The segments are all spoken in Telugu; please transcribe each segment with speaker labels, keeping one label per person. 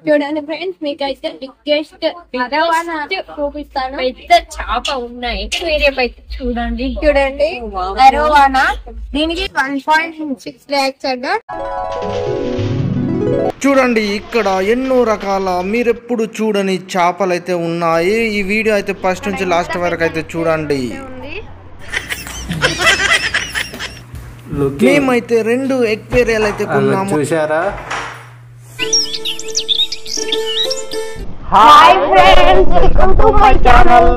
Speaker 1: చూడండి ఫ్రెండ్స్, మీకైతే బిగ్గెస్ట్ చూపిస్తాను.
Speaker 2: పెద్ద చేప ఉన్నాయి ఎక్వేరియం అయితే చూడండి.
Speaker 1: అరోవానా. దీనికి 1.6 lakhs అన్న.
Speaker 3: చూడండి ఇక్కడ ఎన్నో రకాల మీరెప్పుడు చూడని చేపలు అయితే ఉన్నాయి. ఈ వీడియో అయితే ఫస్ట్ నుంచి లాస్ట్ వరకు అయితే చూడండి. మేమైతే 2 ఎక్వేరియాలు అయితే కొన్నాము.
Speaker 4: చూసారా?
Speaker 1: Hi friends, welcome to my channel.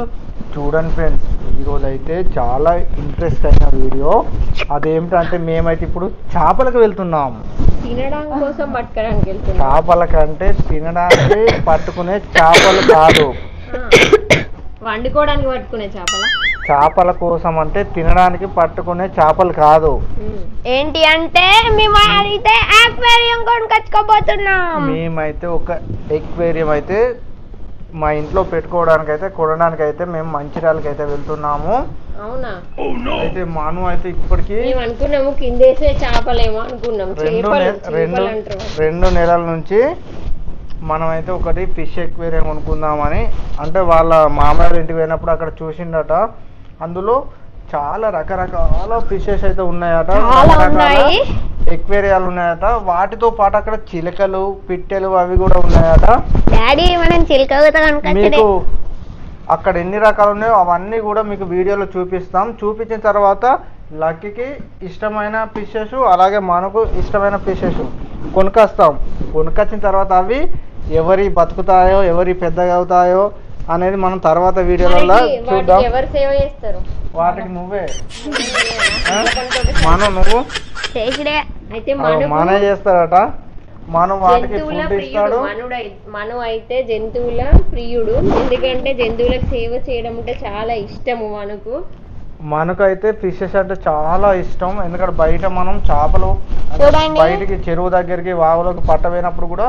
Speaker 3: చూడండి ఫ్రెండ్స్, ఈరోజు అయితే చాలా ఇంట్రెస్ట్ అయిన వీడియో. అదేమిటంటే మేమైతే ఇప్పుడు చేపలకు వెళ్తున్నాం.
Speaker 2: తినడానికి కోసం పట్టుకోవడానికి వెళ్తున్నాం.
Speaker 3: చేపలకంటే తినడానికి పట్టుకునే చేపలు కాదు,
Speaker 2: వండుకోవడానికి పట్టుకునే
Speaker 3: చేపల కోసం అంటే తినడానికి పట్టుకునే చేపలు కాదు.
Speaker 1: ఏంటి అంటే మేమైతే అక్వేరియం కొనుక్కోబోతున్నాం.
Speaker 3: మేమైతే ఒక ఎక్వేరియం అయితే మా ఇంట్లో పెట్టుకోవడానికి అయితే కొనడానికి అయితే మేము మంచిర్యాలకి అయితే వెళ్తున్నాము.
Speaker 2: అవునా?
Speaker 3: అయితే మాను అయితే ఇప్పటికి
Speaker 2: అనుకున్నాము కిందేసే చేపలేమో అనుకున్నాం.
Speaker 3: 2 నెలల నుంచి మనం అయితే ఒకటి ఫిష్ ఎక్వేరియం కొనుక్కుందామని, అంటే వాళ్ళ మామయ్య ఇంటికి పోయినప్పుడు అక్కడ చూసిండట. అందులో చాలా రకరకాల ఫిషెస్ అయితే ఉన్నాయట, ఎక్వేరియాలు ఉన్నాయట. వాటితో పాటు అక్కడ చిలకలు, పిట్టెలు అవి కూడా ఉన్నాయట. మీకు అక్కడ ఎన్ని రకాలు ఉన్నాయో అవన్నీ కూడా మీకు వీడియోలో చూపిస్తాం. చూపించిన తర్వాత లక్కీకి ఇష్టమైన ఫిషెస్, అలాగే మనకు ఇష్టమైన ఫిషెస్ కొనుక్కొస్తాం. కొనుక్కొచ్చిన తర్వాత అవి ఎవరి బతుకుతాయో, ఎవరి పెద్దగా అవుతాయో అనేది మనం తర్వాత వీడియోలలో చూద్దాం. వాటికి నువ్వే నువ్వు మానే చేస్తాడట. మనం వాటికి ఫుడ్ ఇస్తాడు.
Speaker 2: మనం అయితే జంతువుల ప్రియుడు, ఎందుకంటే జంతువులకు సేవ చేయడం అంటే చాలా ఇష్టము.
Speaker 3: మనకైతే ఫిషెస్ అంటే చాలా ఇష్టం. ఎందుకంటే బయట మనం చేపలు బయటికి చెరువు దగ్గరికి వాగులోకి పట్టపోయినప్పుడు కూడా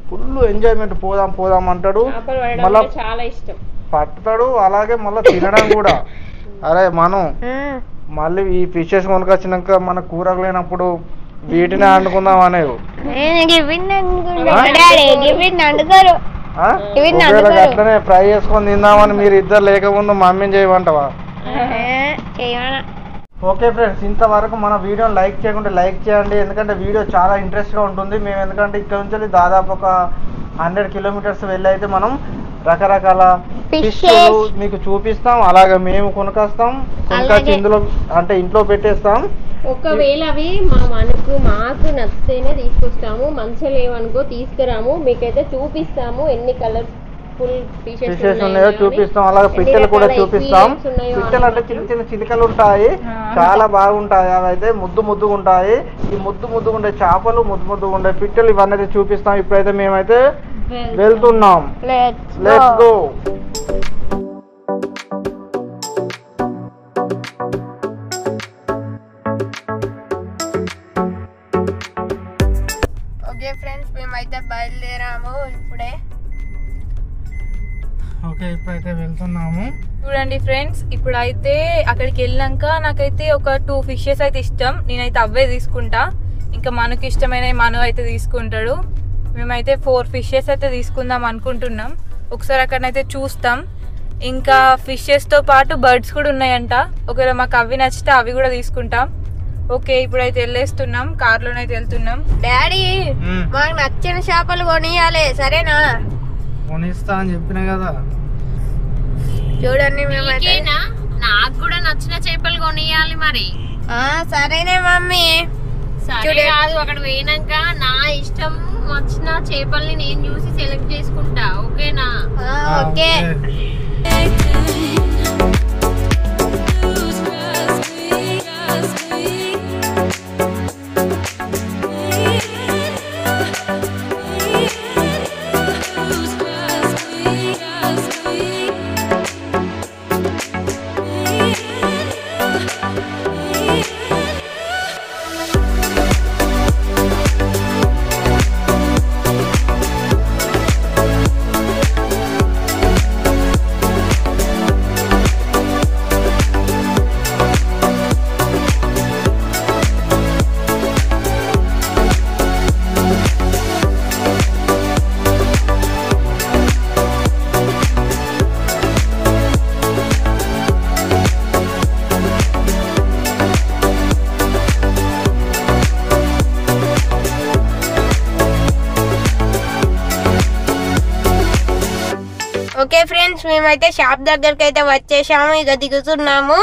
Speaker 3: ఫుల్ ఎంజాయ్మెంట్, పోదాం అంటాడు. మళ్ళా
Speaker 2: చాలా ఇష్టం,
Speaker 3: పట్టుతాడు. అలాగే మళ్ళీ తినడం కూడా. అరే మనం మళ్ళీ ఈ ఫిషెస్ కొనుకొచ్చినాక మన కూరకు లేనప్పుడు వీటిని వండుకుందాం అనేవి. అట్లనే ఫ్రై చేసుకొని తిందామని మీరు ఇద్దరు లేకముందు మమ్మీని చేయమంటావా? ఓకే ఫ్రెండ్స్, ఇంతవరకు మన వీడియోని లైక్ చేయకుంటే లైక్ చేయండి. ఎందుకంటే వీడియో చాలా ఇంట్రెస్ట్గా ఉంటుంది. మేము ఎందుకంటే ఇక్కడ నుంచి దాదాపు ఒక 100 కిలోమీటర్స్ వెళ్ళి అయితే మనం రకరకాల ఫిష్ మీకు చూపిస్తాం. అలాగే మేము కొనుకొచ్చి ఇందులో అంటే ఇంట్లో పెట్టేస్తాం.
Speaker 2: ఒకవేళ అవి మాకు నచ్చితేనే తీసుకొస్తాము, మంచిగా లేవనుకో తీసుకురాము. మీకైతే చూపిస్తాము ఎన్ని కలర్స్
Speaker 3: ఫిషెస్ ఉన్నాయో చూపిస్తాం. అలాగే పిట్టలు కూడా చూపిస్తాం. పిట్టలు అంటే చిన్న చిన్న చిలుకలు ఉంటాయి, చాలా బాగుంటాయి. అవి అయితే ముద్దుగా ఉంటాయి. ఈ ముద్దుగా ఉండే చేపలు, ముద్దుగా ఉండే పిట్టలు, ఇవన్నీ చూపిస్తాం. ఇప్పుడైతే మేమైతే వెళ్తున్నాం. Let's go.
Speaker 1: ఓకే ఫ్రెండ్స్, మేమైతే బయలుదేరాము ఇప్పుడే.
Speaker 3: ఓకే, ఇప్పుడైతే వెళ్తున్నాము.
Speaker 5: చూడండి ఫ్రెండ్స్, ఇప్పుడైతే అక్కడికి వెళ్ళాక నాకైతే ఒక 2 ఫిషెస్ అయితే ఇష్టం. నేనైతే అవే తీసుకుంటా. ఇంకా మనకు ఇష్టమైన అయితే తీసుకుంటాడు. మేమైతే 4 ఫిషెస్ అయితే తీసుకుందాం అనుకుంటున్నాం. ఒకసారి అక్కడనైతే చూస్తాం. ఇంకా ఫిషెస్తో పాటు బర్డ్స్ కూడా ఉన్నాయంట. ఒకవేళ మాకు అవి నచ్చితే అవి కూడా తీసుకుంటాం. ఓకే, ఇప్పుడైతే వెళ్ళేస్తున్నాం. కార్లోనైతే వెళ్తున్నాం.
Speaker 1: డాడీ, మాకు నచ్చిన చేపలు కొనియాలి, సరేనా?
Speaker 3: కొనిస్తా అని చెప్పినా కదా.
Speaker 1: చూడండి, మేమైతే
Speaker 2: నాకు కూడా నచ్చిన చేపలు కొనియాలి మరి.
Speaker 1: సరేనే మమ్మీ.
Speaker 2: కాదు, అక్కడ పోయినాక నా ఇష్టం వచ్చిన చేపల్ని నేను చూసి సెలెక్ట్ చేసుకుంటా. ఓకేనా?
Speaker 1: ఓకే. ఓకే ఫ్రెండ్స్, మేమైతే షాప్ దగ్గరికి అయితే వచ్చేసాము. ఇక దిగుతున్నాము.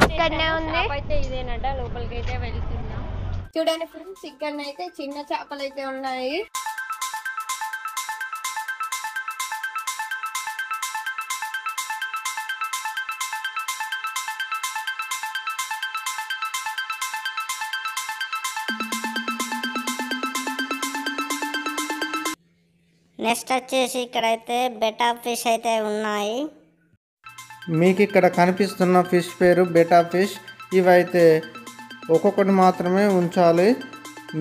Speaker 1: ఇక్కడనే ఉంది
Speaker 2: అయితే ఇదేనట, లోపలికి అయితే వెళ్తున్నాం.
Speaker 1: చూడండి ఫ్రెండ్స్, ఇక్కడనైతే చిన్న చేపలు అయితే ఉన్నాయి.
Speaker 4: నెక్స్ట్ వచ్చేసి ఇక్కడైతే బెటా ఫిష్ అయితే ఉన్నాయి.
Speaker 3: మీకు ఇక్కడ కనిపిస్తున్న ఫిష్ పేరు బెటా ఫిష్. ఇవైతే ఒక్కొక్కటి మాత్రమే ఉంచాలి.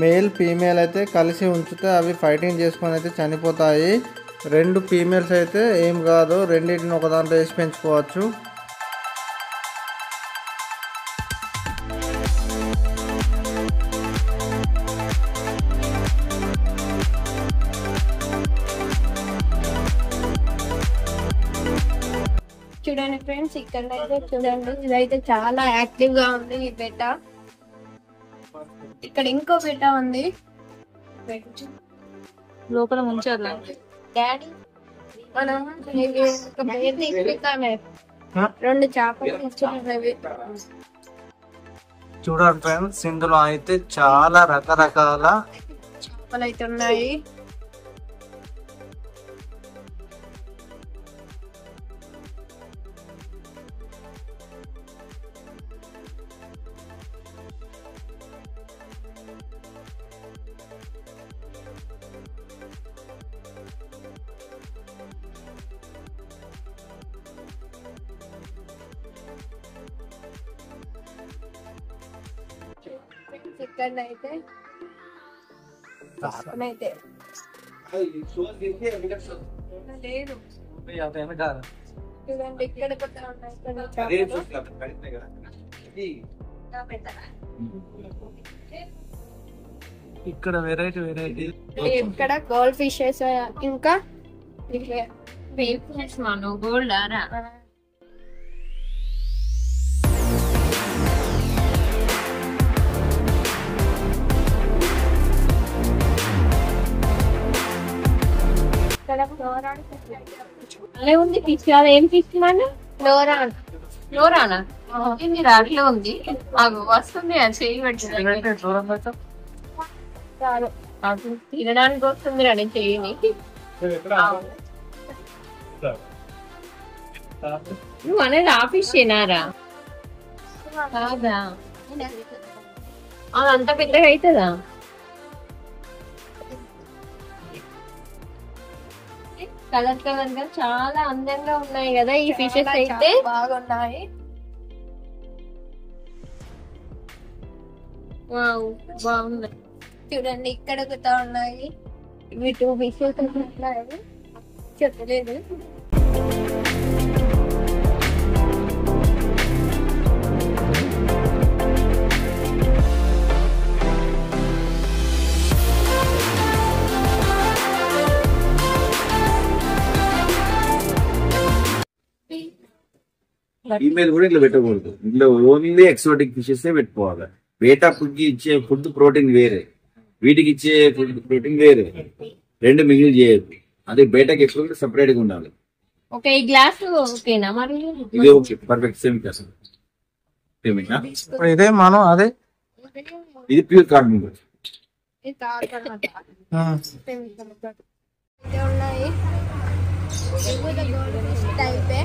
Speaker 3: మేల్ ఫీమేల్ అయితే కలిసి ఉంచితే అవి ఫైటింగ్ చేసుకొని అయితే చనిపోతాయి. 2 ఫీమేల్స్ అయితే ఏం కాదు, రెండింటిని ఒక దాంట్లో వేసి పెంచుకోవచ్చు.
Speaker 1: చూడండి ఫ్రెండ్స్, ఇక్కడైతే చూడండి, ఇదైతే చాలా యాక్టివ్ గా ఉంది ఈ బెట్ట. ఇక్కడ ఇంకో బెట్ట ఉంది.
Speaker 5: లోపల ముంచారు
Speaker 1: డాడీ, మనం ఇవి ఒక బెట్ట ఇస్తామే. 2 చేపలు ఇచ్చారు.
Speaker 3: చూడండి ఫ్రెండ్స్, ఇందులో అయితే చాలా రకరకాల
Speaker 1: చేపలు అయితే ఉన్నాయి. ఇక్కడైతే అయితే లేదు. చూడండి, ఇక్కడ కూడా ఉన్నాయి.
Speaker 3: ఇక్కడ వెరైటీ
Speaker 1: ఇక్కడ గోల్డ్ ఫిషెస్, ఇంకా
Speaker 2: గోల్డ్ అలా ఉంది. ఫిష్ కాదు, ఏం ఫిష్ మన
Speaker 1: లోరాన్.
Speaker 2: లోరానా? మీరు అట్లా ఉంది, మాకు వస్తుంది అది చేయి పెట్టిన తినడానికి వస్తుంది రండి చెయ్యిని. నువ్వు అనేది ఆఫీస్ చేయనారా కాదా? అది అంత పెద్దగా అవుతుందా? కలర్ కలర్ గా చాలా అందంగా ఉన్నాయి కదా ఈ ఫిషెస్ అయితే.
Speaker 1: బాగున్నాయి.
Speaker 2: బాగుంది.
Speaker 1: చూడండి, ఇక్కడ కూడా ఉన్నాయి. ఇవి 2 ఫిషెస్ ఉన్నాయి. చెప్పలేదు.
Speaker 6: ఫీమేల్ కూడా ఇట్లా పెట్టకూడదు. ఇంట్లో ఓన్లీ ఎక్సోటిక్ ఫిషెస్ పెట్టుకోవాలి. బేటా ఫుడ్ కి ఇచ్చే ఫుడ్ ప్రోటీన్ వేరే, వీటికి ఇచ్చే ఫుడ్ ప్రోటీన్ వేరే, 2 మిగిలి చేయదు. అదే బేటాకి ఎక్కువ సెపరేట్ గా ఉండాలి.
Speaker 2: ఓకే, ఈ గ్లాస్ ఓకేనా మరి?
Speaker 6: ఇదే ఓకే, పర్ఫెక్ట్. సేమ్ గ్లాస్
Speaker 3: ఇదే మనం అదే
Speaker 6: ఇది ప్యూర్ కార్బన్.
Speaker 1: ఉన్నాయి. టైపే.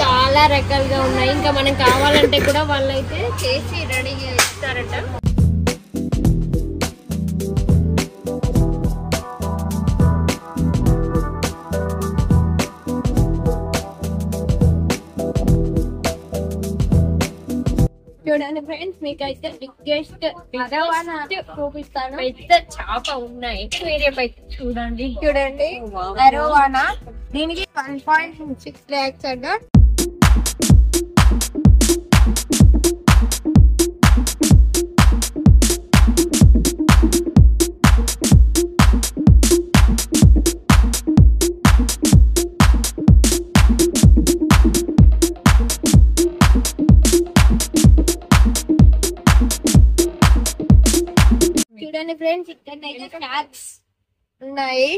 Speaker 2: చాలా రకాలుగా ఉన్నాయి. ఇంకా మనం కావాలంటే కూడా వాళ్ళైతే చేసి రెడీ ఇస్తారట.
Speaker 1: చూడండి ఫ్రెండ్స్, మీకైతే బిగ్గెస్ట్ చూపిస్తాను.
Speaker 2: పెద్ద చేప ఉన్నాయి. వేరే బయట చూడండి.
Speaker 1: చూడండి, అరోవానా. దీనికి 1.6 lakhs అట. ఉన్నాయి.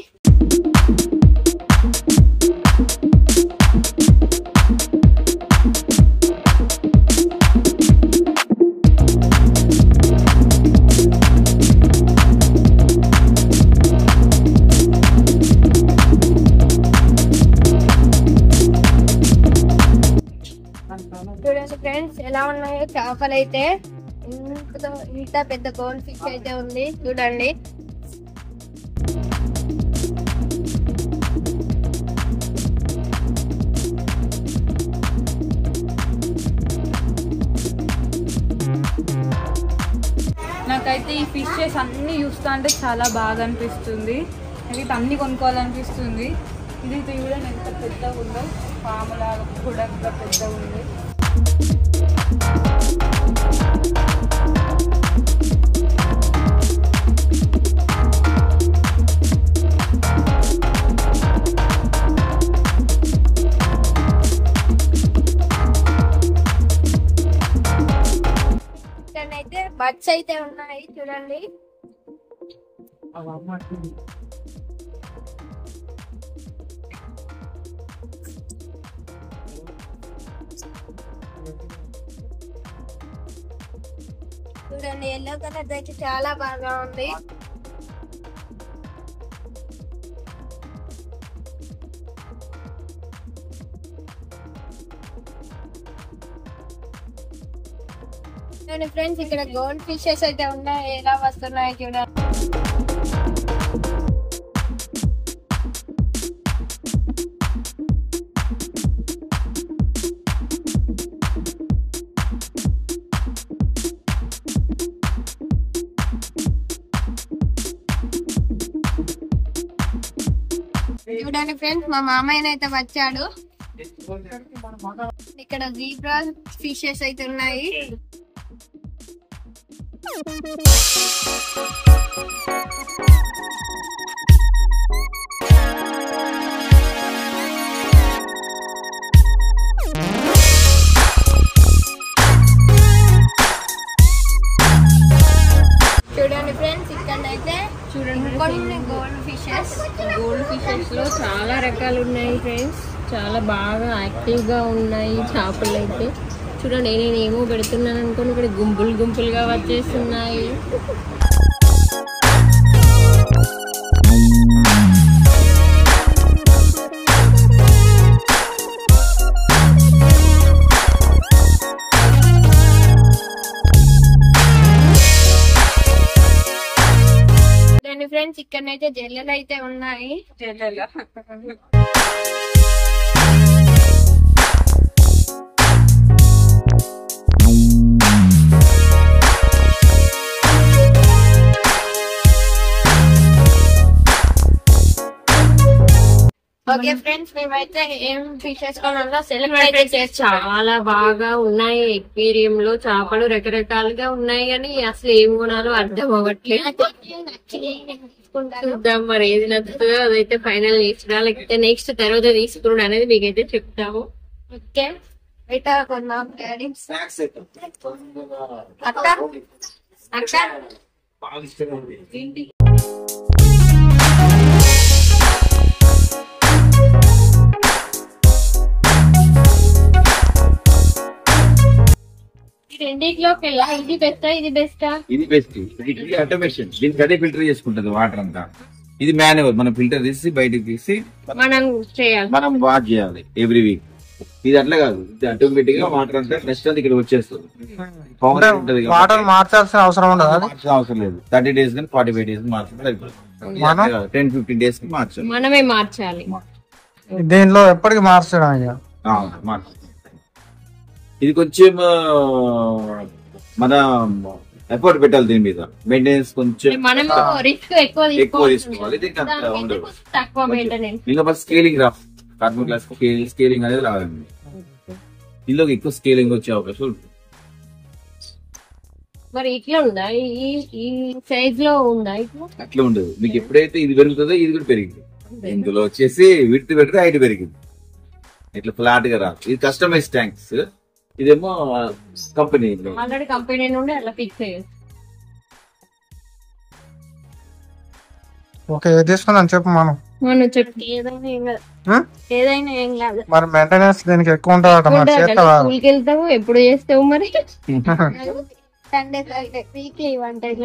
Speaker 1: చూడండి ఫ్రెండ్స్ ఎలా ఉన్నాయో చేపలు అయితే. ఇంత పెద్ద గోల్డ్ ఫిష్ అయితే ఉంది చూడండి.
Speaker 5: నాకైతే ఈ ఫిషెస్ అన్ని చూస్తా అంటే చాలా బాగా అనిపిస్తుంది. నాకైతే అన్ని కొనుక్కోవాలనిపిస్తుంది. ఇది చూడండి ఎంత పెద్దగా ఉందో, పాములాగా కూడా ఎంత పెద్దగా ఉంది.
Speaker 1: అయితే బట్స్ అయితే ఉన్నాయి చూడండి. చూడండి ఎల్లో కలర్ అయితే చాలా బాగా ఉంది. ఫ్రెండ్స్ ఇక్కడ గోల్డ్ ఫిషెస్ అయితే ఉన్నాయి. ఎలా వస్తున్నాయి చూడండి. చూడండి ఫ్రెండ్స్ మా మామయ్య అయితే వచ్చాడు. ఇక్కడ జీబ్రా ఫిషెస్ అయితే ఉన్నాయి. చూడండి ఫ్రెండ్స్ ఇక్కడైతే కొన్ని గోల్డ్ ఫిషెస్
Speaker 2: లో చాలా రకాలు ఉన్నాయి ఫ్రెండ్స్. చాలా బాగా యాక్టివ్ గా ఉన్నాయి చేపలు అయితే. చూడండి నేనేమో పెడుతున్నాను అనుకోని ఇక్కడ గుంపులు గుంపులుగా వచ్చేస్తున్నాయి.
Speaker 1: ఫ్రెండ్స్ ఇక్కడనైతే జల్లెలు అయితే ఉన్నాయి.
Speaker 5: జల్లెల
Speaker 1: ఓకే ఫ్రెండ్స్ మేమైతే ఏం ఫిషెస్ కొనాలో సెలెక్ట్ అయితే
Speaker 2: చాలా బాగా ఉన్నాయి. ఎక్వేరియం లో చేపలు రకరకాలుగా ఉన్నాయి కానీ అసలు ఏం కొనాలో అర్థం అవ్వట్లేదు. చూద్దాం మరి ఏది నచ్చుతుందో అదైతే ఫైనల్ తీసుకురా, లేకపోతే నెక్స్ట్ తర్వాత తీసుకున్నాడు అనేది మీకైతే చెప్తాము.
Speaker 1: ఓకే బయట కొన్నాం డాడీ. అక్క అక్క
Speaker 2: రెండిట్లోకి ఇది బెస్టా ఇది బెస్టా?
Speaker 6: ఇది బెస్ట్. ఇది ఆటోమేషన్, దీనికి అదే ఫిల్టర్ చేసుకుంటది వాటర్ అంతా. ఇది మాన్యువల్, మనం ఫిల్టర్ తీసి బయటకు తీసి
Speaker 2: మనం చేయాలి,
Speaker 6: మనం వాష్ చేయాలి ఎవ్రీ వీక్. ఇది అట్లా కాదు, ఇది ఆటోమేటిక్ గా వాటర్ అంతా నెక్స్ట్ అంతా ఇక్కడ వచ్చేస్తుంది.
Speaker 3: వాటర్ మార్చాల్సిన అవసరం ఉండదు,
Speaker 6: అవసరం లేదు. 30 days కానీ 45 days మార్చాలి. 10-15 days కి మార్చాలి,
Speaker 2: మనమే మార్చాలి.
Speaker 3: దీనిలో ఎప్పటికి మార్చడం ఇక
Speaker 6: మార్చాలి. ఇది కొంచెం మన ఎఫర్ట్ పెట్టాలి దీని మీద, మెయింటెనెన్స్ కొంచెం
Speaker 2: మనము రిస్క్
Speaker 6: ఎక్కువ తీసుకోవాలి. దీనికి అంత ఉండదు,
Speaker 2: తక్కువ మెయింటెనెన్స్.
Speaker 6: ఇంకా ఫస్ట్ స్కేలింగ్ రా కార్బన్ గ్లాస్ స్కేలింగ్ అనేది రాదండి. ఇందులో ఎక్కువ స్కేలింగ్ వచ్చే అవకాశం ఉంటుంది.
Speaker 2: మరి ఇట్లా ఉందా, ఈ సైజ్ లో ఉందా? ఇట్లా
Speaker 6: అట్లా ఉండదు. మీకు ఎప్పుడైతే ఇది పెరుగుతుందో ఇది కూడా పెరిగింది. ఇందులో వచ్చేసి విడ్త్ పెడితే హైట్ పెరిగింది. ఇట్లా ఫ్లాట్ గా రాదు. ఇది కస్టమైజ్ ట్యాంక్స్, ఇదేమో కంపెనీ
Speaker 2: ఆల్రెడీ కంపెనీ నుండి అట్లా ఫిక్స్ అయ్యేది.
Speaker 3: ఓకే ఏది తీసుకుందాం చెప్పు మనం.
Speaker 2: మనం చెప్పు.
Speaker 1: ఏదైనా ఏం కాదు.
Speaker 3: మరి మెయింటెనెన్స్ దీనికి ఎక్కువ ఉంటుందట. మరి చేస్తావా?
Speaker 2: స్కూల్కి వెళ్తావు, ఎప్పుడు చేస్తావు మరి?
Speaker 1: Sunday weekly 1 time.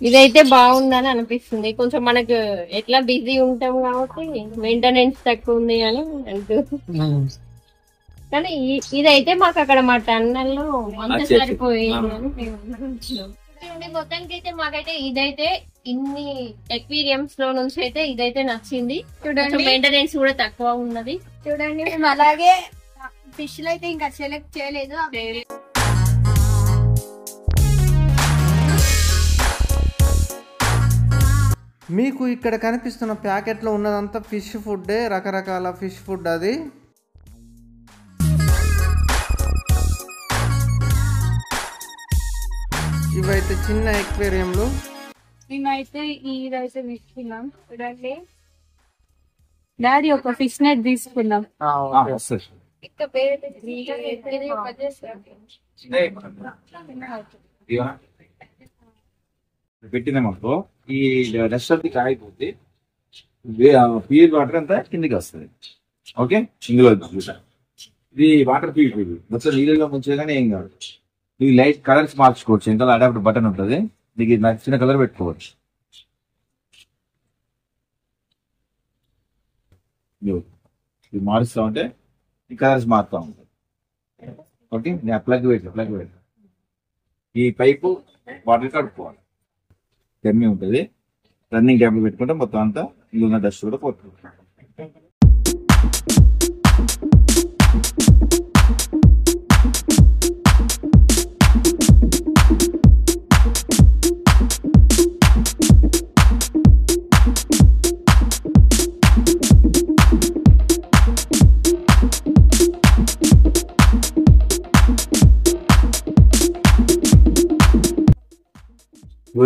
Speaker 2: ఇదైతే బాగుందని అనిపిస్తుంది. కొంచెం మనకు ఎట్లా బిజీ ఉంటాం కాబట్టి మెయింటెనెన్స్ తక్కువ ఉంది అని అంటూ. కానీ ఇదైతే మాకు అక్కడ మా టన్నల్లో మంచి సరిపోయింది అని మొత్తానికి అయితే మాకైతే ఇదైతే ఇన్ని ఎక్వేరియంస్ లో నుంచి అయితే ఇదైతే నచ్చింది. చూడండి మెయింటెనెన్స్ కూడా తక్కువ ఉన్నది.
Speaker 1: చూడండి మేము అలాగే ఫిష్ లో అయితే ఇంకా సెలెక్ట్ చేయలేదు.
Speaker 3: మీకు ఇక్కడ కనిపిస్తున్న ప్యాకెట్లో ఉన్నదంతా ఫిష్ ఫుడ్డే, రకరకాల ఫిష్ ఫుడ్. అది ఇవైతే చిన్న ఎక్వేరియంలు.
Speaker 5: నేనైతే ఇదైతే తీసుకున్నాం. చూడండి డాడీ ఒక ఫిష్ నెట్ తీసుకున్నాం.
Speaker 6: పెట్టినామనుకో ఈ రెస్టారెంట్ కాగిపోతే ప్యూర్ వాటర్ అంతా కిందికి వస్తుంది. ఓకే ఇందులో ఇది వాటర్ ప్యూర్ మొత్తం నీళ్ళలో ముంచే కానీ ఏం కాదు. ఇది లైట్ కలర్స్ మార్చుకోవచ్చు. ఇంకా అడాప్టర్ బటన్ ఉంటుంది, నీకు నచ్చిన కలర్ పెట్టుకోవచ్చు. ఇది మారుస్తూ ఉంటే ఈ కలర్స్ మారుతూ ఉంటాయి. ఓకే నేను ప్లగ్ పెట్టు. ఈ పైపు వాటర్ కడుక్కోవాలి. డమ్మీ ఉంటుంది, రన్నింగ్ ట్యాబ్లు పెట్టుకుంటే మొత్తం అంతా ఇందులో ఉన్న డస్ట్ కూడా పోతుంది.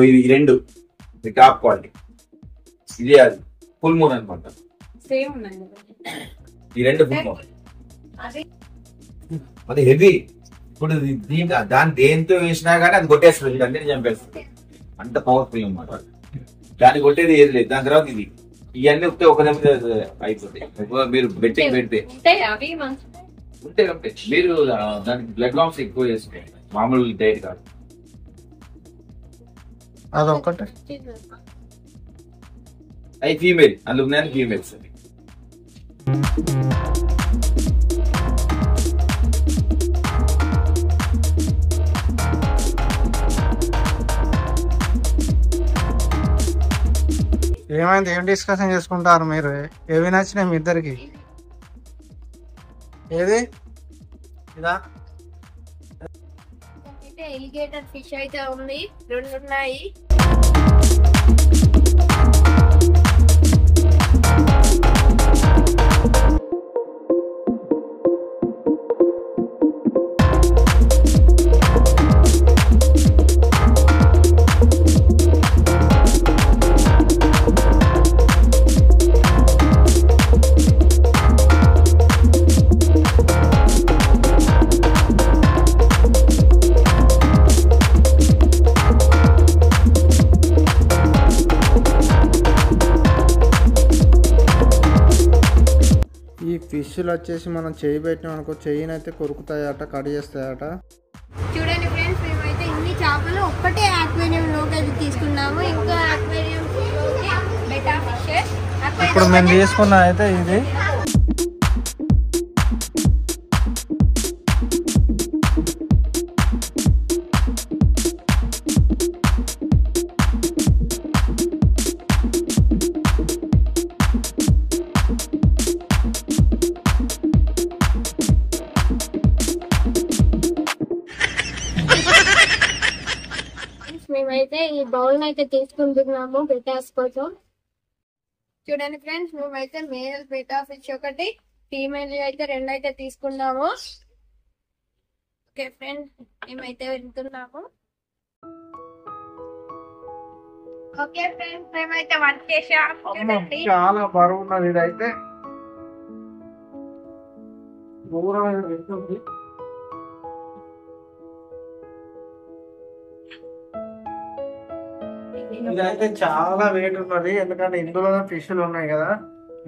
Speaker 6: ఇది 2 టాప్ క్వాలిటీ, ఇది అది ఫుల్ మూన్ అనమాట.
Speaker 5: సేమ్ ఉన్నాయి
Speaker 6: ఈ 2 ఫుల్ మూన్. అది హెవీ. ఇప్పుడు దాన్ని దేంతో వేసినా కానీ అది కొట్టేస్తుంది, అన్ని చంపేస్తుంది. అంత పవర్ఫుల్ అనమాట. దాన్ని కొట్టేది ఏది లేదు. దాని తర్వాత ఇది ఇవన్నీ వస్తే ఒక దెబ్బ అయిపోతాయి. మీరు బెట్టింగ్ పెడితే ఉంటే మీరు దానికి బ్లడ్ లాంప్స్ ఎక్కువ చేసుకోండి, మామూలు డైట్ కాదు.
Speaker 3: అదొకటి
Speaker 6: అవి ఫీమేల్, అందులో ఉన్నాయని ఫీమేల్స్.
Speaker 3: ఏమైంది? ఏం డిస్కషన్ చేసుకుంటారు మీరు? ఏవి నచ్చినాయి మీ ఇద్దరికి? ఏది ఇదా?
Speaker 1: ఎలిగేటర్ ఫిష్ అయితే ఉంది, 2 ఉన్నాయి.
Speaker 3: ఫిష్లు వచ్చేసి మనం చేయి పెట్టినాం అనుకో, చెయ్యినైతే కొరుకుతాయట, కట్ చేస్తాయట.
Speaker 1: చూడండి ఫ్రెండ్స్, మేమైతే ఇన్ని చేపలు ఒక్కటే అక్వేరియం లోకి తీసుకున్నాము. ఇంకా అక్వేరియం బెటా ఫిష్.
Speaker 3: ఇప్పుడు మేము తీసుకున్న అయితే ఇది
Speaker 1: మేమైతే ఈ బౌల్ అయితే తీసుకుంటున్నాము బెటాస్ కోసం. చూడండి ఫ్రెండ్స్, మేమైతే మేల్ బెటా ఫిష్ ఒకటి, ఫీమేల్ అయితే 2 అయితే తీసుకున్నాము. ఓకే ఫ్రెండ్స్, మేమైతే వెళ్తున్నాము. ఓకే ఫ్రెండ్స్, మేమైతే వంట చేసాము.
Speaker 3: చాలా బరువు ఉన్నది ఇదైతే. ఇదైతే చాలా వెయిట్ ఉన్నది, ఎందుకంటే ఇందులోనే ఫిష్లు ఉన్నాయి కదా,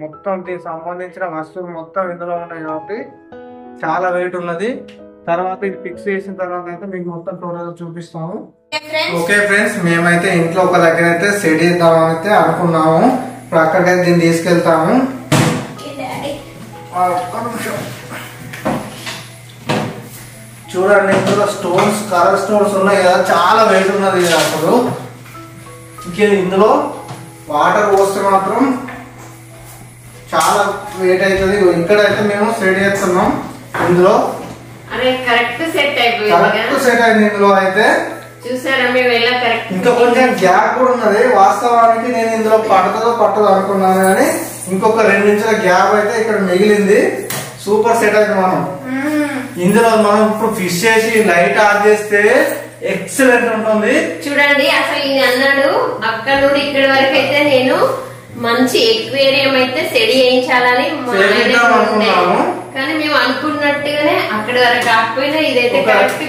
Speaker 3: మొత్తం దీనికి సంబంధించిన వస్తువులు మొత్తం ఇందులో ఉన్నాయి కాబట్టి చాలా వెయిట్ ఉన్నది. తర్వాత ఇది ఫిక్స్ చేసిన తర్వాత అయితే మీకు మొత్తం టోటల్ చూపిస్తాము. ఓకే ఫ్రెండ్స్, మేమైతే ఇంట్లో ఒక దగ్గర అయితే సెట్ చేద్దామని అయితే అనుకున్నాము. ఇప్పుడు అక్కడికైతే దీన్ని తీసుకెళ్తాము. చూడండి, ఇందులో స్టోన్స్, కలర్ స్టోన్స్ ఉన్నాయి కదా, చాలా వెయిట్ ఉన్నది ఇది అసలు. ఇందులో వాటర్ పోస్తే మాత్రం చాలా వెయిట్ అవుతుంది. ఇక్కడైతే మేము సెట్ చేస్తున్నాం. ఇందులో
Speaker 2: కరెక్ట్ సెట్ అయిపోయింది,
Speaker 3: కరెక్ట్ సెట్ అయింది. ఇందులో అయితే
Speaker 2: చూసారా మేము ఎలా కరెక్ట్.
Speaker 3: ఇంకా కొంచెం గ్యాప్ కూడా ఉన్నది. వాస్తవానికి నేను ఇందులో పట్టదో అనుకున్నాను, కానీ ఇంకొక 2 నిమిషాల గ్యాప్ అయితే ఇక్కడ మిగిలింది. సూపర్ సెట్ అయింది. మనం ఇందులో మనం ఇప్పుడు ఫిష్ చేసి లైట్ ఆన్ చేస్తే ఎక్సలెంట్ ఉంటుంది.
Speaker 2: చూడండి, అసలు ఈయన అన్నాడు అక్కడ నుండి ఇక్కడి వరకు అయితే నేను మంచి ఎక్వేరియం అయితే సెడి చేయించాలని
Speaker 3: అనుకున్నాము,
Speaker 2: కానీ మేము అనుకున్నట్టుగానే అక్కడి వరకు కాకపోయినా ఇదైతే కరెక్ట్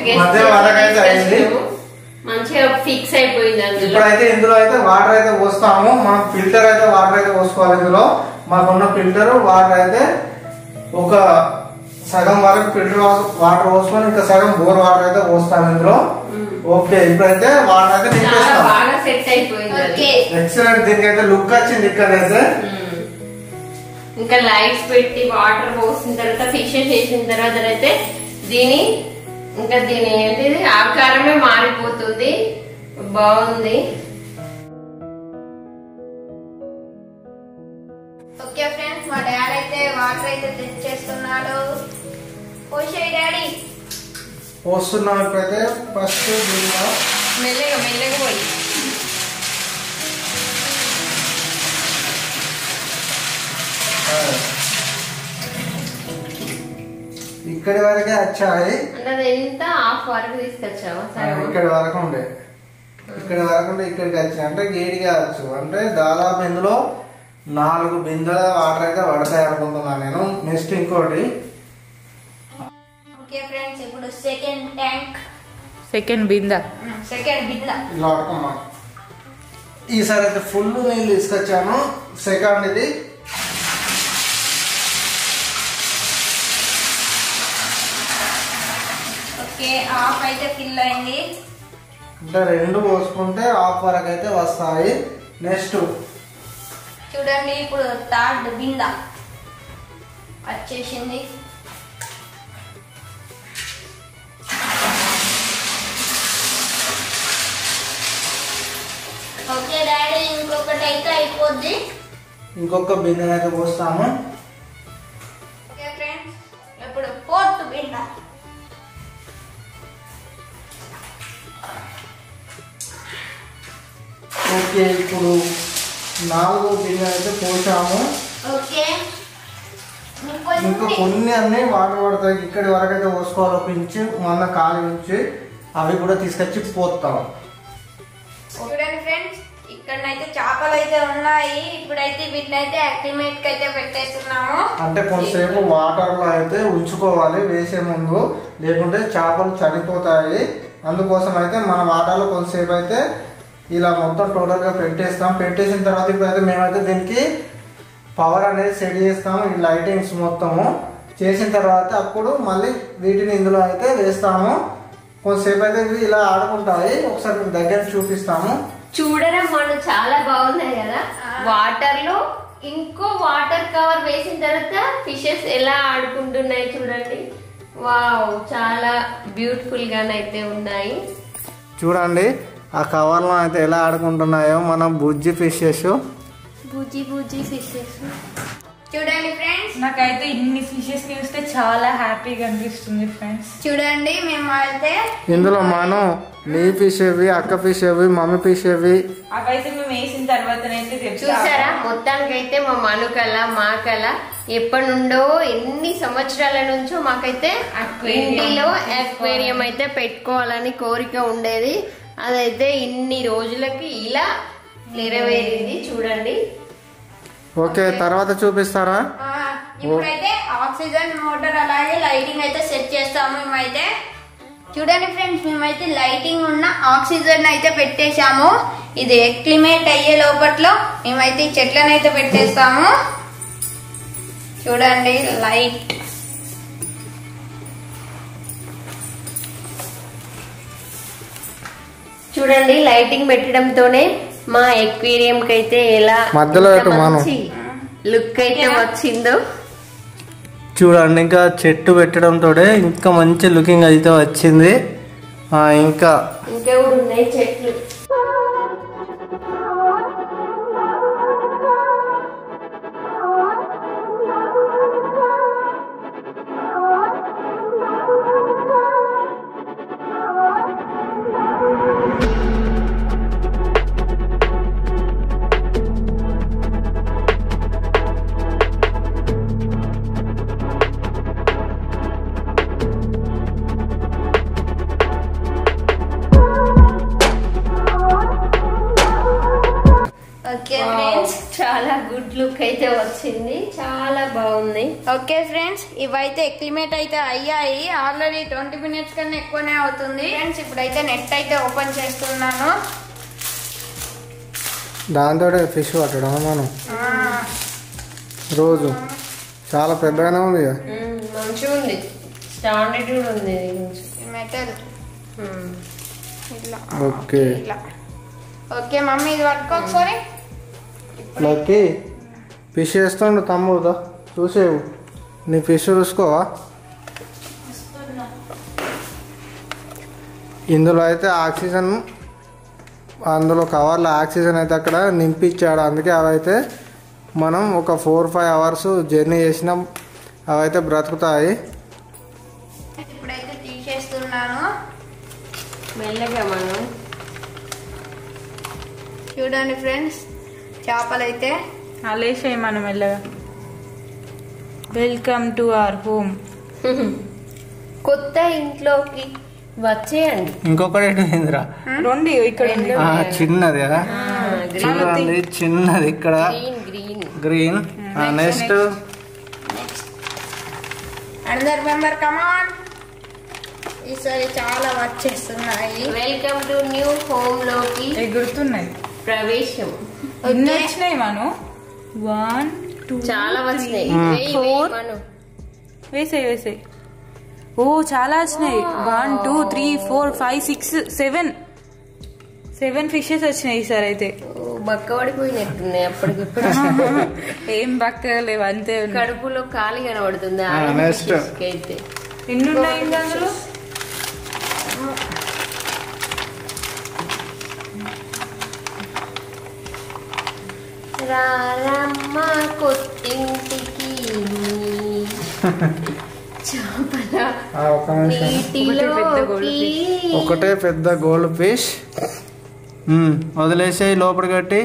Speaker 2: మంచిగా ఫిక్స్ అయిపోయింది.
Speaker 3: ఇప్పుడైతే ఇందులో అయితే వాటర్ అయితే పోస్తాము. మనం ఫిల్టర్ అయితే వాటర్ అయితే పోసుకోవాలి. ఇందులో మాకున్న ఫిల్టర్ వాటర్ అయితే ఒక సగం వరకు ఫిల్టర్ వాటర్ పోసుకొని ఇంకా సగం బోర్ వాటర్ అయితే పోస్తాం ఇందులో. ఓకే, ఇప్పుడైతే వాటర్ అయితే నింపేస్తాం.
Speaker 2: బాగా సెట్ అయిపోయింది,
Speaker 3: ఎక్సలెంట్. దీనికైతే లుక్ వచ్చింది ఇక్కడైతే.
Speaker 2: ఇంకా లైట్స్ పెట్టి వాటర్ పోసిన తర్వాత ఫిషెస్ చేసిన తర్వాత అయితే దీని ఏంటిది ఆకారమే మారిపోతుంది. బాగుంది.
Speaker 1: ఓకే ఫ్రెండ్స్, మా డాడీ అయితే వాటర్ అయితే తెచ్చేస్తున్నాడు. పోసాయి డాడీ.
Speaker 3: పోస్తున్నాం. ఇప్పుడైతే ఫస్ట్
Speaker 2: మెల్లగా పోయి
Speaker 3: ఇక్కడి వరకే వచ్చాయి.
Speaker 2: అంటే ఎంత హాఫ్ వరకు తీసుకొచ్చావా?
Speaker 3: ఇక్కడి వరకు ఉండే ఇక్కడికి వచ్చాయి. అంటే గేడిగా వచ్చు. అంటే దాదాపు ఇందులో 4 బిందెల వాటర్ అయితే పడతాయి అనుకుంటున్నాను నేను. నెక్స్ట్ ఇంకోటి.
Speaker 1: ఓకే ఫ్రెండ్స్, ఇప్పుడు సెకండ్ ట్యాంక్,
Speaker 5: సెకండ్ బింద
Speaker 3: ఇలా పడుకున్నాం. ఈసారి అయితే ఫుల్ నీళ్ళు తీసుకొచ్చాను. సెకండ్ ఇది.
Speaker 1: ఓకే, హాఫ్ అయితే ఫిల్ అయింది.
Speaker 3: అంటే 2 పోసుకుంటే హాఫ్ వరకు అయితే వస్తాయి. నెక్స్ట్
Speaker 1: చూడండి, ఇప్పుడు థర్డ్ బింద వచ్చేసింది. ఓకే డాడీ, ఇంకొకటి అయితే అయిపోద్ది.
Speaker 3: ఇంకొక బిందె అయితే పోస్తాము.
Speaker 1: ఓకే ఫ్రెండ్స్, ఇప్పుడు ఫోర్త్ బింద.
Speaker 3: ఓకే, ఇప్పుడు 4 బిందె అయితే పోసాము.
Speaker 1: ఓకే,
Speaker 3: ఇంకా కొన్ని అన్ని వాటర్ పడతాయి. ఇక్కడి వరకు అయితే పోసుకోవాలి. ఒక ఇంచు మన కాలి నుంచి అవి కూడా తీసుకొచ్చి పోతాం.
Speaker 1: చూడండి ఫ్రెండ్స్, ఇక్కడనైతే చేపలు అయితే ఉన్నాయి. ఇప్పుడైతే వీటిని అయితే అక్లిమేట్ అయితే పెట్టేస్తున్నాము.
Speaker 3: అంటే కొంతసేపు వాటర్ లో అయితే ఉంచుకోవాలి వేసే ముందు, లేకుంటే చేపలు చనిపోతాయి. అందుకోసం అయితే మన వాటర్ లో కొంతసేపు అయితే ఇలా మొత్తం టోటల్ గా పెట్టేస్తాం. పెట్టేసిన తర్వాత ఇప్పుడైతే మేమైతే దీనికి పవర్ అనేది సెట్ చేస్తాము. ఈ లైటింగ్స్ మొత్తము చేసిన తర్వాత అప్పుడు మళ్ళీ వీటిని ఇందులో అయితే వేస్తాము. కొంతసేపు అయితే ఇవి ఇలా ఆడుకుంటాయి. ఒకసారి దగ్గర చూపిస్తాము.
Speaker 2: చూడడం మనం చాలా బాగున్నాయి కదా. వాటర్ లో ఇంకో వాటర్ కవర్ వేసిన తర్వాత ఫిషెస్ ఎలా ఆడుకుంటున్నాయి చూడండి. వావ్, చాలా బ్యూటిఫుల్ గానైతే ఉన్నాయి.
Speaker 3: చూడండి ఆ కవర్లో అయితే ఎలా ఆడుకుంటున్నాయో మన బుజ్జి ఫిషెస్.
Speaker 2: బుజ్జి ఫిషెస్.
Speaker 1: చూడండి ఫ్రెండ్స్,
Speaker 5: నాకైతే ఇన్ని ఫిషెస్ చూస్తే చాలా హ్యాపీగా అనిపిస్తుంది ఫ్రెండ్స్.
Speaker 1: చూడండి మేము అయితే
Speaker 3: ఇందులో మనం నీ ఫిష్ ఏవి, అక్క ఫిష్ ఏవి, మమ్మీ ఫిష్ ఏవి
Speaker 5: అవైతే మేము వేసిన తర్వాతనైతే
Speaker 2: చూసారా. మొత్తానికైతే మా మనుకల మా కళ ఎప్పటి నుండో ఎన్ని సంవత్సరాల నుంచో మాకైతే ఇంటిలో అక్వేరియం అయితే పెట్టుకోవాలని కోరిక ఉండేది. అదైతే ఇన్ని రోజులకి ఇలా నెరవేరింది. చూడండి.
Speaker 3: ఓకే, తర్వాత చూపిస్తారా?
Speaker 1: ఇప్పుడైతే ఆక్సిజన్ మోటార్ అలాగే లైటింగ్ అయితే సెట్ చేస్తాము. మేమైతే చూడండి ఫ్రెండ్స్, మేమైతే లైటింగ్ ఉన్న ఆక్సిజన్ అయితే పెట్టేశాము. ఇది ఎక్లిమేట్ అయ్యే లోపట్లో మేమైతే ఈ చెట్లను అయితే పెట్టేస్తాము. చూడండి లైట్
Speaker 2: చూడండి లైటింగ్ పెట్టడంతోనే మా ఎక్వేరియం కి అయితే ఎలా
Speaker 3: మధ్యలో
Speaker 2: లుక్ అయితే వచ్చిందో
Speaker 3: చూడండి. ఇంకా చెట్టు పెట్టడంతో ఇంకా మంచి లుకింగ్ అయితే వచ్చింది. ఇంకా
Speaker 2: ఉన్నాయి చెట్లు. చాలా గుడ్ లుక్ అయితే వచ్చింది, చాలా బాగుంది.
Speaker 1: ఓకే ఫ్రెండ్స్, ఇవైతే ఎక్లిమేట్ అయితే అయ్యాయి. ఆల్రెడీ 20 minutes కన్నా ఎక్కువనే అవుతుంది ఫ్రెండ్స్. ఇప్పుడైతే నెట్ అయితే ఓపెన్ చేస్తున్నాను.
Speaker 3: దాంతో ఫిష్ పట్టడం మనం రోజు చాలా పెద్దగానే ఉంది.
Speaker 2: మంచిగా ఉంది, స్టాండర్డ్ కూడా ఉంది
Speaker 1: మెటల్.
Speaker 3: ఓకే
Speaker 1: ఓకే మమ్మీ ఇది పట్టుకో ఒకసారి.
Speaker 3: లక్కీ ఫిష్ వేస్తుండు తమ్ముడుదా, చూసేవు నీ ఫిష్ చూసుకోవా. ఇందులో అయితే ఆక్సిజన్, అందులో కవర్లో ఆక్సిజన్ అయితే అక్కడ నింపించాడు. అందుకే అవైతే మనం ఒక 4-5 hours జర్నీ చేసినాం, అవైతే బ్రతుకుతాయి.
Speaker 1: ఇప్పుడైతే తీసేస్తున్నాను
Speaker 2: మెల్లగా. మనం
Speaker 1: చూడండి ఫ్రెండ్స్, చేపలు అయితే
Speaker 5: అలేసాయి మనం మెల్లగా. Welcome to our home.
Speaker 2: కొత్త ఇంట్లోకి వచ్చేయండి.
Speaker 3: ఇంకొకటి ఏంటిరా,
Speaker 5: రెండు ఇక్కడ ఉంది.
Speaker 3: చిన్నది కదా, చూడండి చిన్నది ఇక్కడ గ్రీన్. నెక్స్ట్
Speaker 1: అందరు మెంబర్ కమాన్. ఈసారి చాలా వచ్చేస్తున్నాయి.
Speaker 2: వెల్కమ్ టు న్యూ హోమ్ లోకి
Speaker 5: ఎగురుతున్నాయి.
Speaker 2: ప్రవేశం.
Speaker 5: ఎన్ని వచ్చినాయి మనం? 1 2
Speaker 2: చాలా వచ్చినాయి.
Speaker 5: 4 వేసాయి. ఓ చాలా వచ్చినాయి. 1 2 3 4 5 6 7 ఫిషెస్ వచ్చినాయి ఈసారి అయితే.
Speaker 2: బక్క పడిపోయినట్టున్నాయి అప్పటికిప్పుడు.
Speaker 5: ఏం బక్క లేవు, అంతే
Speaker 2: కడుపులో ఖాళీ కనబడుతుంది.
Speaker 3: నెక్స్ట్
Speaker 2: అయితే
Speaker 5: ఎన్ని ఉన్నాయి అందులో?
Speaker 2: రారమ్మ కొత్తింటికి చేపల నీటిలోకి.
Speaker 3: ఒకటే పెద్ద గోల్డ్ ఫిష్. వదిలేసాయి లోపల కట్టి.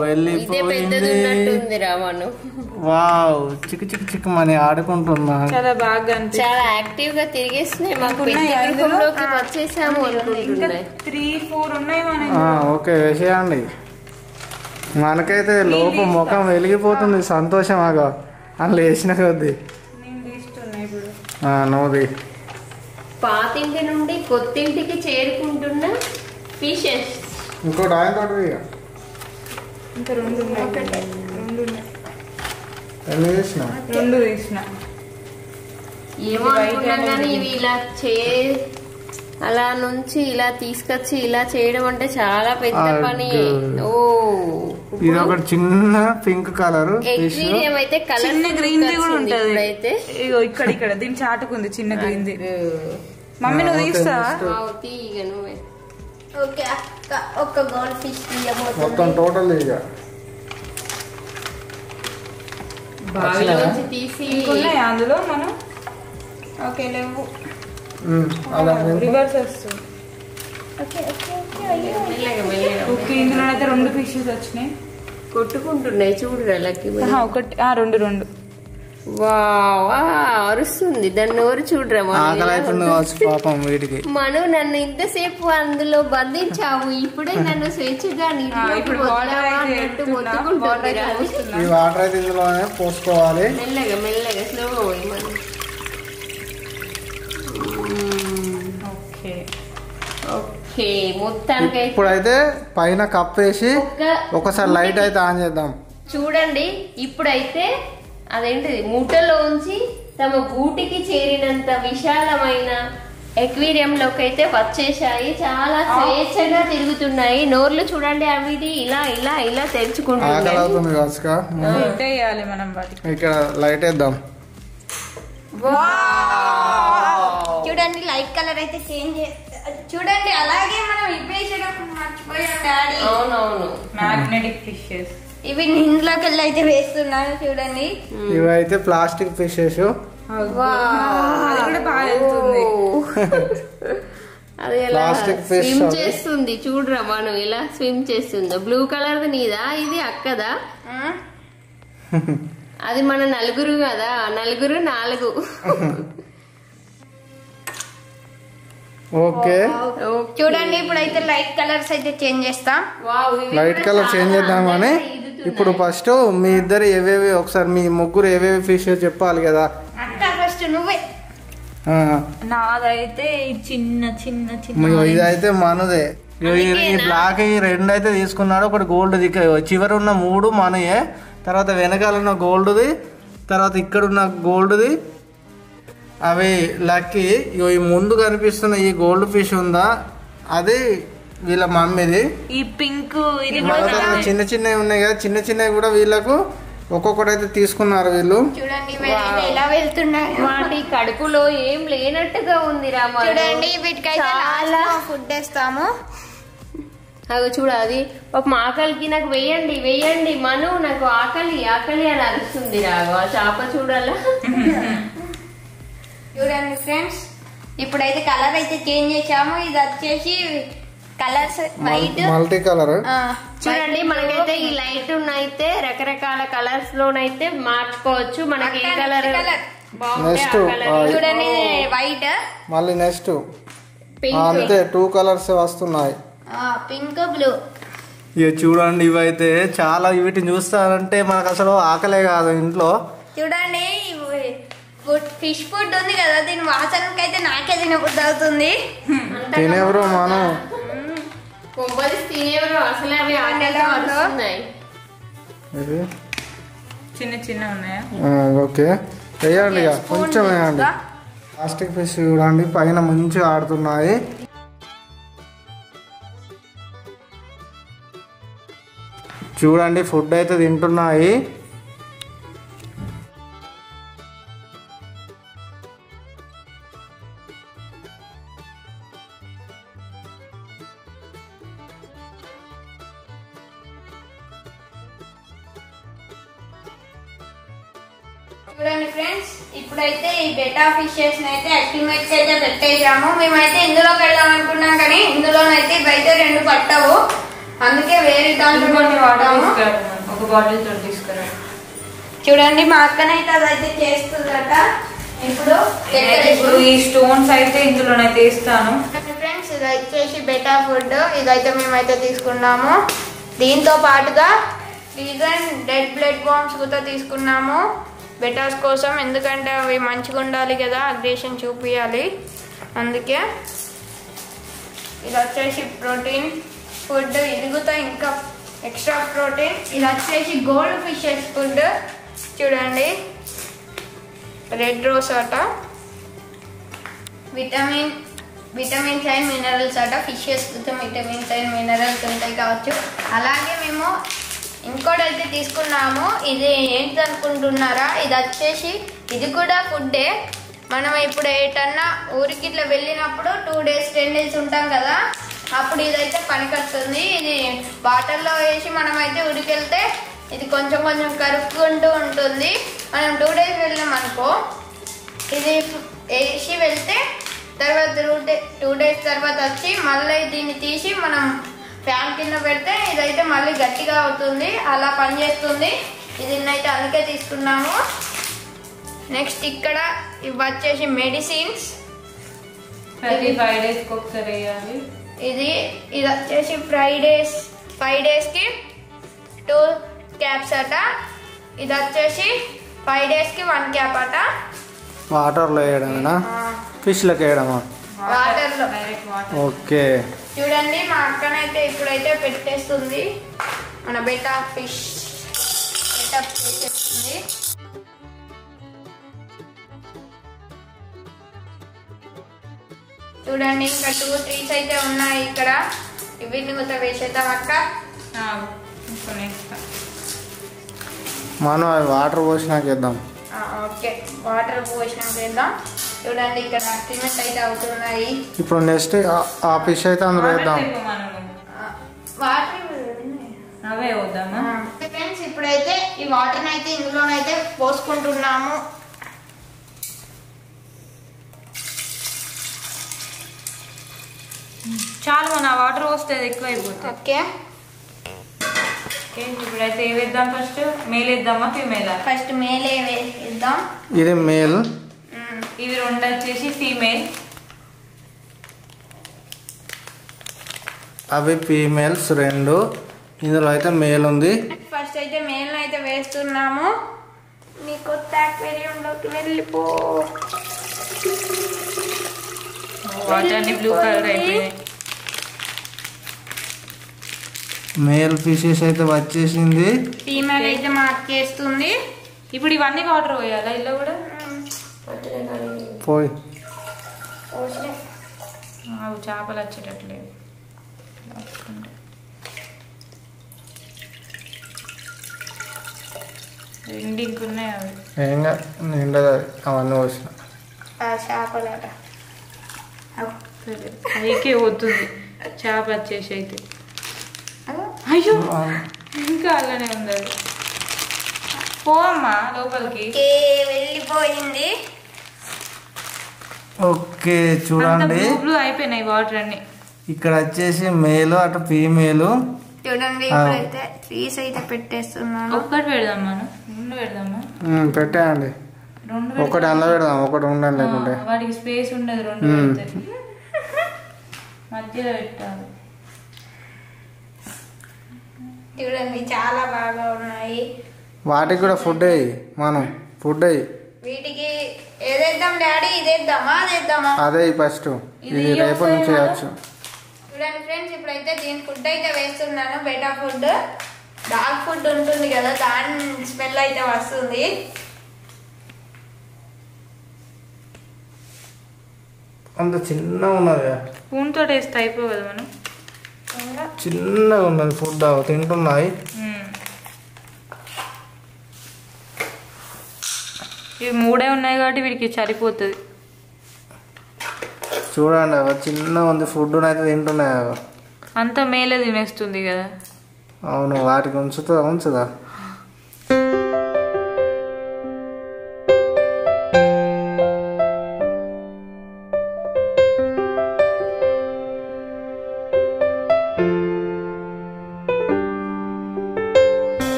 Speaker 2: వెళ్ళిపోయింది రావణు.
Speaker 3: వావ్, చిక్కు చిక్కు చిక్కు మని ఆడుకుంటున్నా.
Speaker 5: చాలా బాగా
Speaker 2: చాలా యాక్టివ్ గా తిరిగేస్తున్నాయి. మాకు వచ్చేసాము.
Speaker 5: 3-4 ఉన్నాయి మన.
Speaker 3: ఓకే వేసేయండి. మనకైతే లోపు ముఖం వెలిగిపోతుంది సంతోషమాగా అందులో వేసిన కొద్ది. నువ్వుది
Speaker 2: పాతింటి నుండి కొత్తింటికి చేరుకుంటున్న ఫిషెస్.
Speaker 3: ఇంకోటి ఆయన తోటి
Speaker 5: ఇంకా 2 ఉన్నాయి.
Speaker 3: ఎన్ని చేసిన
Speaker 5: 2 తీసిన.
Speaker 2: ఏమో అనుకున్నాం కానీ ఇవి ఇలా అలా నుంచి ఇలా తీసుకొచ్చి ఇలా చేయడం అంటే చాలా పెద్ద పని. ఓ
Speaker 3: ఇది ఒకటి చిన్న పింక్ కలర్
Speaker 2: ఎక్వేరియం అయితే కలర్
Speaker 5: గ్రీన్ కూడా ఉంటది. అయితే ఇగో ఇక్కడ దీని చాటుకుంది చిన్న గ్రీన్. మమ్మీ నువ్వు తీస్తావా?
Speaker 2: తీగ నువ్వే.
Speaker 1: ఓకే అక్క, ఒక గోల్డ్ ఫిష్
Speaker 3: మొత్తం టోటల్ ఇక
Speaker 2: బావిలోంచి తీసి
Speaker 5: ఉన్నాయా అందులో మనం? ఓకే లేవు, రివర్స్ వస్తుంది. ఓకే ఇందులో అయితే 2 ఫిషెస్ వచ్చినాయి.
Speaker 2: కొట్టుకుంటున్నాయి చూడు లక్కీ.
Speaker 5: ఒకటి 2
Speaker 2: వావ్, అరుస్తుంది దాన్ని నోరు చూడరా.
Speaker 3: పాపం వీటికి
Speaker 2: మను నన్ను ఇంతసేపు అందులో బంధించావు, ఇప్పుడే నన్ను స్వేచ్ఛగా అన్నట్టు మొత్తుకుంటుంది.
Speaker 3: ఈ వాటర్ అయితే ఇందులోనే పోసుకోవాలి.
Speaker 2: మెల్లగా మెల్లగా స్లోగా పోయి మనం. ఓకే మొత్తానికి
Speaker 3: ఇప్పుడైతే పైన కప్పేసి ఒకసారి లైట్ అయితే ఆన్ చేద్దాం.
Speaker 2: చూడండి ఇప్పుడైతే అదేంటిది మూటలోంచి తమ గూటికి చేరినంత విశాలమైన ఎక్వేరియం లోకి అయితే వచ్చేసాయి. చాలా స్వేచ్ఛగా తిరుగుతున్నాయి. నోర్లు చూడండి అవి ఇలా ఇలా ఇలా తెరుచుకుంటున్నాయి.
Speaker 5: మనం
Speaker 3: ఇక్కడ లైట్ వేద్దాం.
Speaker 1: చూడండి లైట్ కలర్ అయితే చేంజ్ చూడండి. అలాగే మనం ఇవే మర్చిపోయాం డాడీ.
Speaker 2: అవునవును
Speaker 5: మ్యాగ్నెటిక్ ఫిషెస్
Speaker 1: ఇవి ఇంట్లోకి వెళ్ళి అయితే వేస్తున్నాను చూడండి.
Speaker 3: ఇవైతే ప్లాస్టిక్ ఫిషెస్.
Speaker 2: అది ఎలా స్విమ్ చేస్తుంది చూడరా మనం ఎలా స్విమ్ చేస్తుందో. బ్లూ కలర్ నీదా ఇది అక్కదా? అది మన నలుగురు కదా, నలుగురు 4.
Speaker 3: ఓకే
Speaker 1: చూడండి ఇప్పుడైతే లైట్ కలర్స్ అయితే చేంజ్ చేస్తాం.
Speaker 3: లైట్ కలర్ చేంజ్ చేద్దామని ఇప్పుడు ఫస్ట్ మీ ఇద్దరు ఏవేవి ఒకసారి మీ ముగ్గురు ఏవేవి ఫిష్ చెప్పాలి కదా.
Speaker 1: ఫస్ట్ నువ్వే.
Speaker 5: నాదైతే చిన్న చిన్న చిన్న
Speaker 3: ఇదైతే మనదే. ఈ బ్లాక్ ఈ 2 అయితే తీసుకున్నాడు. ఒకటి గోల్డ్ చివరి ఉన్న 3 మనయే. తర్వాత వెనకాల ఉన్న గోల్డ్ది, తర్వాత ఇక్కడ ఉన్న గోల్డ్ది అవి లక్కీ. ఈ ముందు కనిపిస్తున్న ఈ గోల్డ్ ఫిష్ ఉందా అది వీళ్ళ మమ్మీది.
Speaker 5: ఈ పింక్
Speaker 3: చిన్న చిన్నవి ఉన్నాయి కదా, చిన్న చిన్నవి కూడా వీళ్ళకు ఒక్కొక్కటి అయితే తీసుకున్నారు వీళ్ళు.
Speaker 1: చూడండి ఎలా వెళ్తున్నాయి.
Speaker 2: వాటి కడుపులో ఏం లేనట్టుగా ఉంది రామా.
Speaker 1: చూడండి వీటికైతే చాలా ఫుడ్ వేస్తాము.
Speaker 2: అవి చూడాలి పాపం ఆకలికి నాకు వేయండి వేయండి మను నాకు ఆకలి ఆకలి అని అరుస్తుంది రాగు. ఆ చేప చూడాలా.
Speaker 1: చూడండి ఫ్రెండ్స్ ఇప్పుడైతే కలర్ అయితే చేంజ్ చేసాము. ఇది వచ్చేసి కలర్స్ వైట్
Speaker 3: మల్టీ కలర్.
Speaker 2: చూడండి మనకైతే ఈ లైట్ అయితే రకరకాల కలర్స్ లోనైతే మార్చుకోవచ్చు. మనకి ఏ కలర్
Speaker 3: నెక్స్ట్
Speaker 1: చూడండి వైట్,
Speaker 3: మళ్ళీ నెక్స్ట్
Speaker 2: పింక్,
Speaker 3: అంతే 2 కలర్స్ వస్తున్నాయి.
Speaker 1: Pink blue.
Speaker 3: ఇక చూడండి ఇవైతే చాలా వీటిని చూస్తారంటే మనకు అసలు ఆకలే కాదు ఇంట్లో.
Speaker 1: చూడండి ఫిష్ ఫుడ్ ఉంది కదా, దీని వాసనకి అయితే నాకే తినబుద్ధి అవుతుంది.
Speaker 3: తినేవరు మనం
Speaker 2: తినేవరు అసలు అవి ఆకలి.
Speaker 5: చిన్న చిన్న ఉన్నాయా?
Speaker 3: ఓకే వేయండి ఇక కొంచెం వేయండి. ప్లాస్టిక్ ఫిష్ చూడండి పైన మంచిగా ఆడుతున్నాయి. చూడండి ఫుడ్ అయితే తింటున్నాయి.
Speaker 1: చూడండి ఫ్రెండ్స్ ఇప్పుడైతే ఈ బెటా ఫిషెస్ అయితే యాక్టివేట్స్ అయితే పెట్టేసాము. మేమైతే ఇందులోకి వెళ్దాం అనుకున్నాం కానీ ఇందులోనైతే ఇవైతే 2 పట్టవు. అందుకే వేరే దాంట్లో వాడాము.
Speaker 5: ఒక బాటిల్ తో తీసుకురా.
Speaker 1: చూడండి మా అక్కనైతే అదైతే చేస్తుందట. ఇప్పుడు
Speaker 5: ఈ స్టోన్స్ అయితే ఇందులోనైతే వేస్తాను.
Speaker 1: ఫ్రెండ్స్ ఇది వచ్చేసి బెటా ఫుడ్. ఇదైతే మేమైతే తీసుకున్నాము. దీంతో పాటుగా రీజన్ డెడ్ బ్లడ్ బాంబ్స్ కూడా తీసుకున్నాము బెటాస్ కోసం. ఎందుకంటే అవి మంచిగా ఉండాలి కదా, అగ్రేషన్ చూపించాలి. అందుకే ఇది వచ్చేసి ప్రోటీన్ ఫుడ్. ఇది కూడా ఇంకా ఎక్స్ట్రా ప్రోటీన్. ఇది వచ్చేసి గోల్డ్ ఫిషెస్ ఫుడ్. చూడండి రెడ్ రోస్ అట, విటమిన్స్ అండ్ మినరల్స్ అట. ఫిషెస్ కూడా విటమిన్స్ అండ్ మినరల్స్ ఉంటాయి కావచ్చు. అలాగే మేము ఇంకోటి అయితే తీసుకున్నాము. ఇది ఏంటి అనుకుంటున్నారా, ఇది వచ్చేసి ఇది కూడా ఫుడ్డే. మనం ఇప్పుడు ఏటన్నా ఊరికి ఇట్లా వెళ్ళినప్పుడు 2 days 10 days ఉంటాం కదా, అప్పుడు ఇదైతే పనికొస్తుంది. ఇది వాటర్లో వేసి మనం అయితే ఊరికి వెళ్తే ఇది కొంచెం కొంచెం కరుక్కుంటూ ఉంటుంది. మనం 2 days వెళ్ళాం అనుకో, ఇది వేసి వెళ్తే తర్వాత 2 days తర్వాత వచ్చి మళ్ళీ దీన్ని తీసి మనం ఫ్యాన్ కింద పెడితే ఇదైతే మళ్ళీ గట్టిగా అవుతుంది. అలా పనిచేస్తుంది. ఇది అయితే అందుకే తీసుకున్నాము. నెక్స్ట్ ఇక్కడ ఇవి వచ్చేసి మెడిసిన్స్.
Speaker 5: 5 days ఒకసారి వేయాలి.
Speaker 1: ఇది వచ్చేసి 5 days కి 2 క్యాప్స్ అట. ఇది వచ్చేసి 5 days కి 1 క్యాప్ అట.
Speaker 3: వాటర్లో వేయడమేనా, ఫిష్లకు వేయడమా?
Speaker 1: వాటర్ లో.
Speaker 5: Direct water.
Speaker 3: ఓకే
Speaker 1: చూడండి మా అక్కనైతే ఇప్పుడైతే పెట్టేస్తుంది మన బెటా ఫిష్ చేసేస్తుంది. చూడండి ఇంకా 2 trees అయితే ఉన్నాయి ఇక్కడ. ఇవన్నీ కూడా వేసేద్దాం అక్క.
Speaker 3: మనం అవి వాటర్ పోసినాక వేద్దాం.
Speaker 1: ఓకే వాటర్ పోసినాక వేద్దాం. చూడండి ఇక్కడ సిమెంట్ అయితే అవుతున్నాయి.
Speaker 3: ఇప్పుడు నెక్స్ట్ ఆ ఫిష్ అయితే అందులో వేద్దాం.
Speaker 1: వాటర్
Speaker 5: అవే వద్దామా
Speaker 1: ఫ్రెండ్స్? ఇప్పుడైతే ఈ వాటర్ అయితే ఇందులోనైతే పోసుకుంటున్నాము.
Speaker 5: చాలు మన వాటర్ పోస్తే ఎక్కువ అయిపోతుంది.
Speaker 1: ఓకే
Speaker 5: ఇప్పుడైతే ఏ వేద్దాం? ఫస్ట్ మేల్ వేద్దామా ఫీమేల్?
Speaker 1: ఫస్ట్ మేలే వేద్దాం.
Speaker 3: ఇది మేల్,
Speaker 5: ఇవి 2 వచ్చేసి ఫీమేల్.
Speaker 3: అవి ఫీమేల్స్ 2. ఇందులో అయితే మేల్ ఉంది.
Speaker 1: ఫస్ట్ అయితే మేల్ అయితే వేస్తున్నాము. నీ కొత్త అక్వేరియంలోకి వెళ్ళిపో.
Speaker 5: వాటర్ అన్ని బ్లూ కలర్ అయిపోయాయి.
Speaker 3: మేల్ ఫిషెస్ అయితే వచ్చేసింది.
Speaker 1: ఫీమేల్ అయితే మార్క్ చేస్తుంది.
Speaker 5: ఇప్పుడు ఇవన్నీ వాటర్ పోయాలా? ఇలా కూడా
Speaker 3: పోయి
Speaker 5: అవి చేపలు వచ్చేటట్లేదు. ఎండింగ్ ఉన్నాయి అవి.
Speaker 3: ఏంగా నిండదు అవన్నీ పోసిన.
Speaker 1: చేపలట
Speaker 5: పైకే పోతుంది చేప వచ్చేసి అయితే. అయ్యో ఇంకా అలానే ఉంది అది. పోమ్మా లోపలికి.
Speaker 1: వెళ్ళిపోయింది.
Speaker 3: ఓకే చూడండి
Speaker 5: బ్లూ అయిపోయినాయి వాటర్ అన్ని.
Speaker 3: ఇక్కడ వచ్చేసి మేలు, అటు ఫీమేలు.
Speaker 1: చూడండి ఇప్పుడైతే 3 అయితే పెట్టేస్తున్నాను.
Speaker 5: ఒక్కటి పెడదాం మనం, 2 పెడదామా?
Speaker 3: పెట్టేయండి.
Speaker 5: 2
Speaker 3: ఒకటి అందులో పెడదాం, ఒకటి ఉండండి లేకుంటే.
Speaker 5: వాటికి స్పేస్ ఉండదు. 2 పెడితే మధ్యలో పెట్టాలి.
Speaker 1: చూడండి చాలా బాగా ఉన్నాయి.
Speaker 3: వాటికి కూడా ఫుడ్ అయ్యి మనం ఫుడ్ అయ్యి
Speaker 1: వీటికి ఏదేద్దాం డాడీ? ఇదేద్దామా అదేద్దామా?
Speaker 3: అదే ఫస్ట్. ఇది రేపటి నుంచి చేయొచ్చు.
Speaker 1: చూడండి ఫ్రెండ్స్ ఇప్పుడైతే దీని ఫుడ్ అయితే వేస్తున్నాను. బెటా ఫుడ్, డాగ్ ఫుడ్ ఉంటుంది కదా, దాని స్మెల్ అయితే వస్తుంది.
Speaker 3: అంత చిన్నగా ఉన్నది,
Speaker 5: స్పూన్ తోటి వేస్తే అయిపోవు కదా మనం.
Speaker 3: చిన్నగా ఉన్నది ఫుడ్ తింటున్నాయి.
Speaker 5: ఇవి 3 ఉన్నాయి కాబట్టి వీడికి సరిపోతుంది.
Speaker 3: చూడండి అవి చిన్నగా ఉంది, ఫుడ్ అయితే తింటున్నాయి అవి.
Speaker 5: అంతా మేలే తినేస్తుంది కదా.
Speaker 3: అవును, వాటికి ఉంచుదా.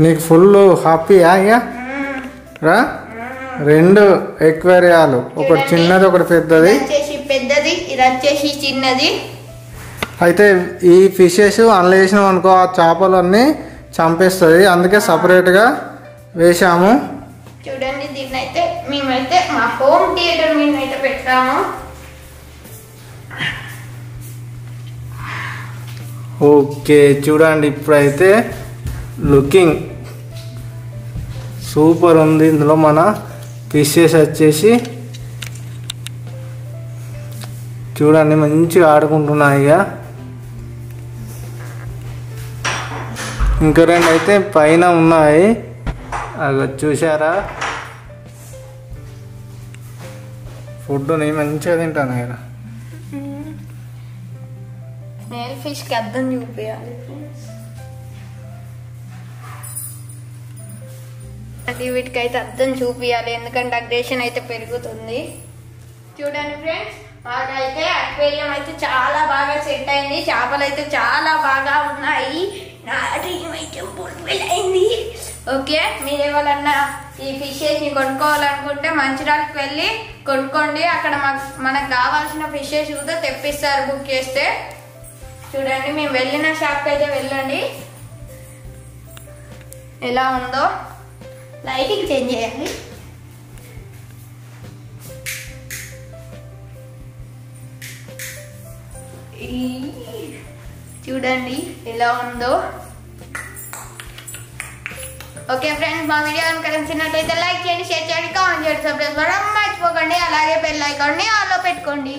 Speaker 3: నీకు ఫుల్ హ్యాపీయా? ఇక రా, 2 ఎక్వేరియాలు, ఒకటి చిన్నది ఒకటి పెద్దది.
Speaker 1: పెద్దది ఇది వచ్చేసి చిన్నది.
Speaker 3: అయితే ఈ ఫిషెస్ అందులో వేసినాం అనుకో, ఆ చేపలన్నీ చంపేస్తుంది, అందుకే సపరేట్గా వేసాము.
Speaker 1: చూడండి దీన్ని అయితే మేమైతే మా హోమ్ థియేటర్ మీద అయితే పెట్టాము.
Speaker 3: ఓకే చూడండి ఇప్పుడైతే లుకింగ్ సూపర్ ఉంది. ఇందులో మన ఫిషెస్ వచ్చేసి చూడండి మంచిగా ఆడుకుంటున్నాయి. ఇక ఇంకా 2 అయితే పైన ఉన్నాయి, అవి చూసారా? ఫుడ్ని మంచిగా తింటాను. ఇక్కడ
Speaker 1: మేల్ ఫిష్ కి అద్దం చూపించాలి. వీటికైతే అద్దం చూపించాలి, ఎందుకంటే అగ్రేషన్ అయితే పెరుగుతుంది. చూడండి ఫ్రెండ్స్, మాకైతే అక్వేరియం అయితే చాలా బాగా సెట్ అయింది. చేపలు అయితే చాలా బాగా ఉన్నాయి. నా డ్రీమ్ అయితే ఫుల్ఫిల్ అయింది. ఓకే, మీరు ఎవరన్నా ఈ ఫిషెస్ ని కొనుక్కోవాలనుకుంటే మంచిర్యాలకు వెళ్ళి కొనుక్కోండి. అక్కడ మనకు కావాల్సిన ఫిషెస్ కూడా తెప్పిస్తారు బుక్ చేస్తే. చూడండి, మేము వెళ్ళిన షాప్కి అయితే వెళ్ళండి. ఎలా ఉందో లైటింగ్ చేంజ్ చేయాలి. చూడండి ఎలా ఉందో. ఓకే ఫ్రెండ్స్, మా వీడియో కనుక నచ్చినట్లయితే లైక్ చేయండి, షేర్ చేయండి, కామెంట్ చేయండి, సబ్స్క్రైబ్ చేయడం మర్చిపోకండి. అలాగే బెల్ ఐకాన్ని ఆన్లో పెట్టుకోండి.